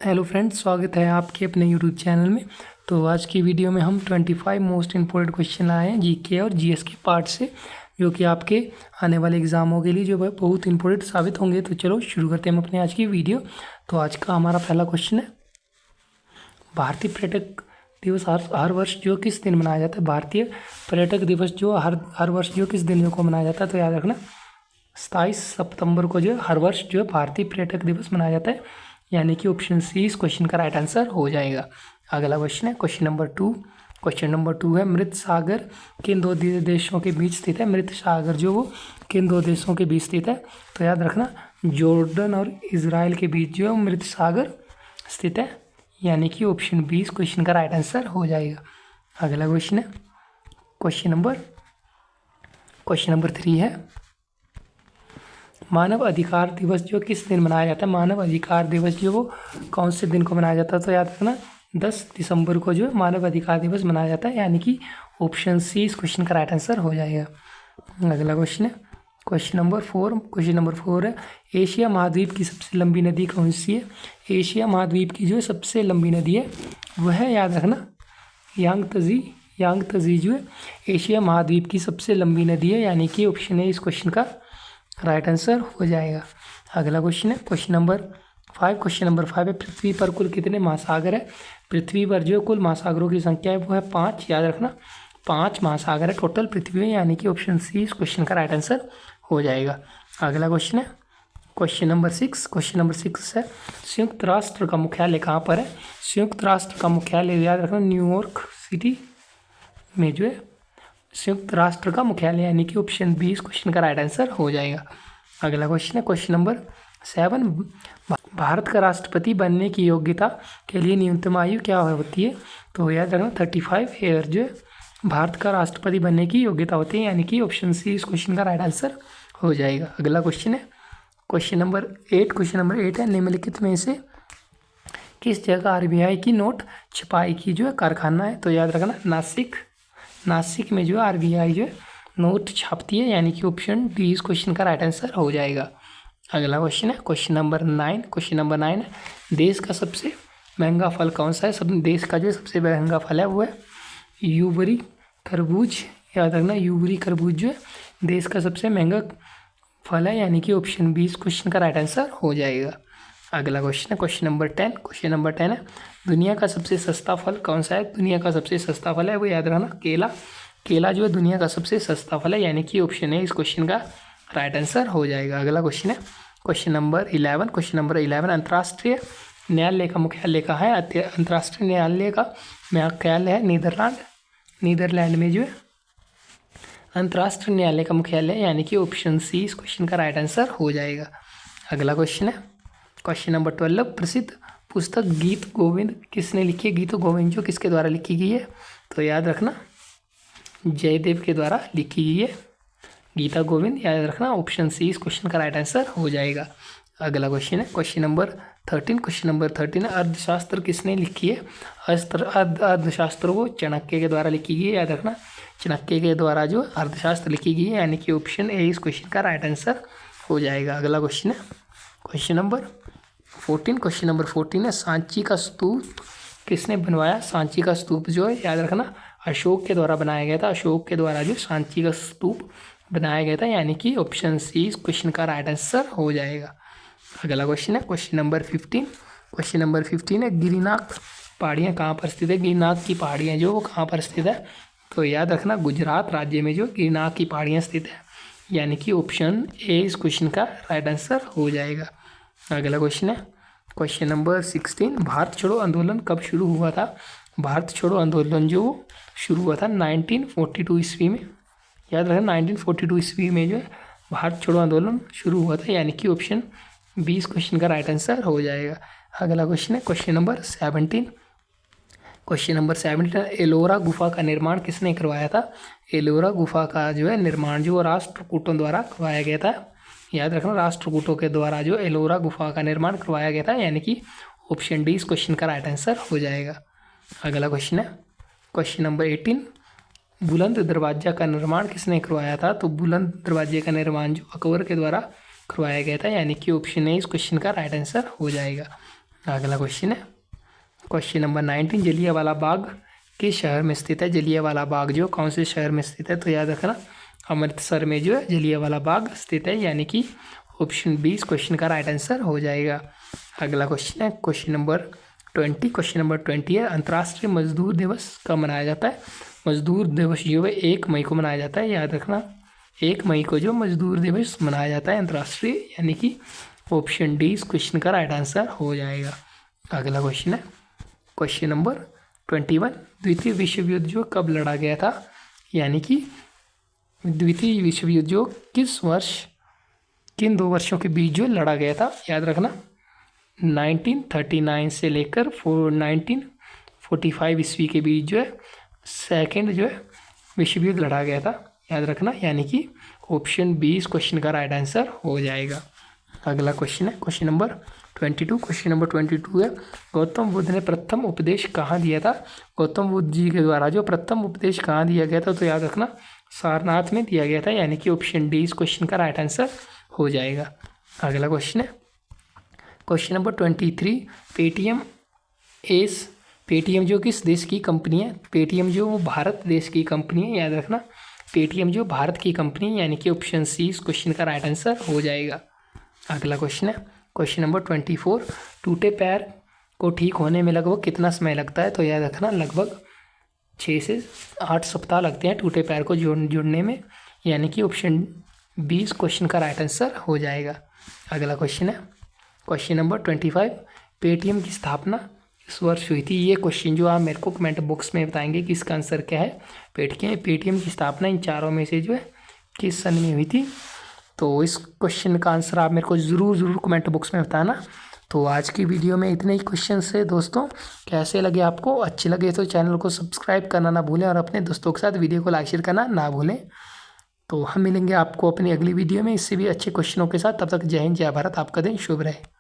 Hello friends, स्वागत है आपके अपने यूट्यूब चैनल में। तो आज की वीडियो में हम 25 मोस्ट इम्पोर्टेंट क्वेश्चन लाए हैं जीके और जीएस के पार्ट से, जो कि आपके आने वाले एग्जामों के लिए जो है बहुत इंपॉर्टेंट साबित होंगे। तो चलो शुरू करते हैं हम अपने आज की वीडियो। तो आज का हमारा पहला क्वेश्चन है, भारतीय पर्यटक दिवस हर वर्ष जो किस दिन मनाया जाता है। भारतीय पर्यटक दिवस जो हर वर्ष जो किस दिन को मनाया जाता है, तो याद रखना 27 सितंबर को जो हर वर्ष जो भारतीय पर्यटक दिवस मनाया जाता है, यानी कि ऑप्शन सी इस क्वेश्चन का राइट आंसर हो जाएगा। अगला क्वेश्चन है क्वेश्चन नंबर टू है, मृत सागर किन दो देशों के बीच स्थित है। मृत सागर जो वो किन दो देशों के बीच स्थित है, तो याद रखना जॉर्डन और इजराइल के बीच जो मृत सागर स्थित है, यानी कि ऑप्शन बी इस क्वेश्चन का राइट आंसर हो जाएगा। अगला क्वेश्चन है क्वेश्चन नंबर 3 है, मानव अधिकार दिवस जो किस दिन मनाया जाता है। मानव अधिकार दिवस जो वो कौन से दिन को मनाया जाता है, तो याद रखना 10 दिसंबर को जो मानव अधिकार दिवस मनाया जाता है, यानी कि ऑप्शन सी इस क्वेश्चन का राइट आंसर हो जाएगा। अगला क्वेश्चन है क्वेश्चन नंबर 4 है, एशिया महाद्वीप की सबसे लंबी नदी कौन सी है। एशिया महाद्वीप की जो सबसे लंबी नदी है वह है, याद रखना यांगत्जे जो है एशिया महाद्वीप की सबसे लंबी नदी है, यानी कि ऑप्शन ए इस क्वेश्चन का राइट आंसर हो जाएगा। अगला क्वेश्चन है क्वेश्चन नंबर 5 है, पृथ्वी पर कुल कितने महासागर है। पृथ्वी पर जो कुल महासागरों की संख्या है वो है 5, याद रखना 5 महासागर है टोटल पृथ्वी में, यानी कि ऑप्शन सी इस क्वेश्चन का राइट आंसर हो जाएगा। अगला क्वेश्चन है क्वेश्चन नंबर 6 है, संयुक्त राष्ट्र का मुख्यालय कहाँ पर है। संयुक्त राष्ट्र का मुख्यालय याद रखना न्यूयॉर्क सिटी में जो है संयुक्त राष्ट्र का मुख्यालय, यानी कि ऑप्शन बी इस क्वेश्चन का राइट आंसर हो जाएगा। अगला क्वेश्चन है क्वेश्चन नंबर 7, भारत का राष्ट्रपति बनने की योग्यता के लिए न्यूनतम आयु क्या होती है, तो याद रखना 35 ईयर जो है भारत का राष्ट्रपति बनने की योग्यता होती है, यानी कि ऑप्शन सी इस क्वेश्चन का राइट आंसर हो जाएगा। अगला क्वेश्चन है क्वेश्चन नंबर 8 है, निम्नलिखित में से किस जगह आरबीआई की नोट छपाई की जो है कारखाना है, तो याद रखना नासिक में जो आरबीआई जो है नोट छापती है, यानी कि ऑप्शन डी इस क्वेश्चन का राइट आंसर हो जाएगा। अगला क्वेश्चन है क्वेश्चन नंबर 9 है, देश का सबसे महंगा फल कौन सा है। देश का जो सबसे महंगा फल है वो है यूबरी खरबूज, याद रखना यूबरी खरबूज जो है देश का सबसे महंगा फल है, यानी कि ऑप्शन बी इस क्वेश्चन का राइट आंसर हो जाएगा। अगला क्वेश्चन है क्वेश्चन नंबर 10 है, दुनिया का सबसे सस्ता फल कौन सा है। दुनिया का सबसे सस्ता फल है वो याद रखना केला जो है दुनिया का सबसे सस्ता फल है, यानी कि ऑप्शन है इस क्वेश्चन का राइट आंसर हो जाएगा। अगला क्वेश्चन है क्वेश्चन नंबर 11, अंतर्राष्ट्रीय न्यायालय का मुख्यालय कहाँ है। अंतर्राष्ट्रीय न्यायालय का मुख्यालय है नीदरलैंड में जो है अंतर्राष्ट्रीय न्यायालय का मुख्यालय है, यानी कि ऑप्शन सी इस क्वेश्चन का राइट आंसर हो जाएगा। अगला क्वेश्चन है क्वेश्चन नंबर 12, प्रसिद्ध पुस्तक गीत गोविंद किसने लिखी है। गीत गोविंद जो किसके द्वारा लिखी गई है, तो याद रखना जयदेव के द्वारा लिखी गई है गीता गोविंद, याद रखना ऑप्शन सी इस क्वेश्चन का राइट आंसर हो जाएगा। अगला क्वेश्चन है क्वेश्चन नंबर 13 अर्थशास्त्र किसने लिखी है। अर्थशास्त्र वो चाणक्य के द्वारा लिखी गई है, याद रखना चाणक्य के द्वारा जो अर्थशास्त्र लिखी गई है, यानी कि ऑप्शन ए इस क्वेश्चन का राइट आंसर हो जाएगा। अगला क्वेश्चन है क्वेश्चन नंबर 14 है, सांची का स्तूप किसने बनवाया। सांची का स्तूप जो है याद रखना अशोक के द्वारा बनाया गया था। अशोक के द्वारा जो सांची का स्तूप बनाया गया था, यानी कि ऑप्शन सी इस क्वेश्चन का राइट आंसर हो जाएगा। अगला क्वेश्चन है क्वेश्चन नंबर 15 है, गिरिनाक पहाड़ियाँ कहाँ पर स्थित है। गिरिनाक की पहाड़ियाँ जो वो कहाँ पर स्थित है, तो याद रखना गुजरात राज्य में जो गिरिनाक की पहाड़ियाँ स्थित है, यानी कि ऑप्शन ए इस क्वेश्चन का राइट आंसर हो जाएगा। अगला क्वेश्चन है क्वेश्चन नंबर 16, भारत छोड़ो आंदोलन कब शुरू हुआ था। भारत छोड़ो आंदोलन जो शुरू हुआ था 1942 ईस्वी में, याद रखना 1942 ईस्वी में जो है भारत छोड़ो आंदोलन शुरू हुआ था, यानी कि ऑप्शन बी इस क्वेश्चन का राइट आंसर हो जाएगा। अगला क्वेश्चन है क्वेश्चन नंबर 17, एलोरा गुफा का निर्माण किसने करवाया था। एलोरा गुफा का जो है निर्माण जो राष्ट्रकूटों द्वारा करवाया गया था, याद रखना राष्ट्रकूटों के द्वारा जो एलोरा गुफा का निर्माण करवाया गया था, यानी कि ऑप्शन डी इस क्वेश्चन का राइट आंसर हो जाएगा। अगला क्वेश्चन है क्वेश्चन नंबर 18, बुलंद दरवाजा का निर्माण किसने करवाया था। तो बुलंद दरवाजे का निर्माण जो अकबर के द्वारा करवाया गया था, यानी कि ऑप्शन ए इस क्वेश्चन का राइट आंसर हो जाएगा। अगला क्वेश्चन है क्वेश्चन नंबर 19, जलियांवाला बाग किस शहर में स्थित है? जलियांवाला बाग जो कौन से शहर में स्थित है? तो याद रखना अमृतसर में जो है जलियांवाला बाग स्थित है, यानी कि ऑप्शन बी इस क्वेश्चन का राइट आंसर हो जाएगा। अगला क्वेश्चन है क्वेश्चन नंबर 20। क्वेश्चन नंबर 20 है अंतर्राष्ट्रीय मजदूर दिवस कब मनाया जाता है? मजदूर दिवस जो है 1 मई को मनाया जाता है, याद रखना 1 मई को जो मजदूर दिवस मनाया जाता है अंतर्राष्ट्रीय, यानी कि ऑप्शन डी इस क्वेश्चन का राइट आंसर हो जाएगा। अगला क्वेश्चन है क्वेश्चन नंबर 21, द्वितीय विश्व युद्ध जो कब लड़ा गया था? यानी कि द्वितीय विश्व युद्ध जो किन 2 वर्षों के बीच जो लड़ा गया था? याद रखना 1939 से लेकर 1945 ईस्वी के बीच जो है सेकेंड जो है विश्व युद्ध लड़ा गया था, याद रखना, यानी कि ऑप्शन बी इस क्वेश्चन का राइट आंसर हो जाएगा। अगला क्वेश्चन है क्वेश्चन नंबर 22। क्वेश्चन नंबर 22 है गौतम बुद्ध ने प्रथम उपदेश कहाँ दिया था? गौतम बुद्ध जी के द्वारा जो प्रथम उपदेश कहाँ दिया गया था? तो याद रखना सारनाथ में दिया गया था, यानी कि ऑप्शन डी इस क्वेश्चन का राइट आंसर हो जाएगा। अगला क्वेश्चन है क्वेश्चन नंबर 23, पेटीएम जो किस देश की कंपनी है? पेटीएम जो भारत देश की कंपनी है, याद रखना पेटीएम जो भारत की कंपनी है, यानी कि ऑप्शन सी इस क्वेश्चन का राइट आंसर हो जाएगा। अगला क्वेश्चन है क्वेश्चन नंबर 24, टूटे पैर को ठीक होने में लगभग कितना समय लगता है? तो याद रखना लगभग 6 से 8 सप्ताह लगते हैं टूटे पैर को जुड़ने में, यानी कि ऑप्शन बी इस क्वेश्चन का राइट आंसर हो जाएगा। अगला क्वेश्चन है क्वेश्चन नंबर 25, पेटीएम की स्थापना इस वर्ष हुई थी? ये क्वेश्चन जो आप मेरे को कमेंट बॉक्स में बताएंगे कि इसका आंसर क्या है। पेटीएम की स्थापना इन चारों में से जो है किस सन में हुई थी? तो इस क्वेश्चन का आंसर आप मेरे को ज़रूर कमेंट बॉक्स में बताना। तो आज की वीडियो में इतने ही क्वेश्चन है दोस्तों। कैसे लगे आपको? अच्छे लगे तो चैनल को सब्सक्राइब करना ना भूलें और अपने दोस्तों के साथ वीडियो को लाइक शेयर करना ना भूलें। तो हम मिलेंगे आपको अपनी अगली वीडियो में इससे भी अच्छे क्वेश्चनों के साथ। तब तक जय हिंद जय भारत, आपका दिन शुभ रहे।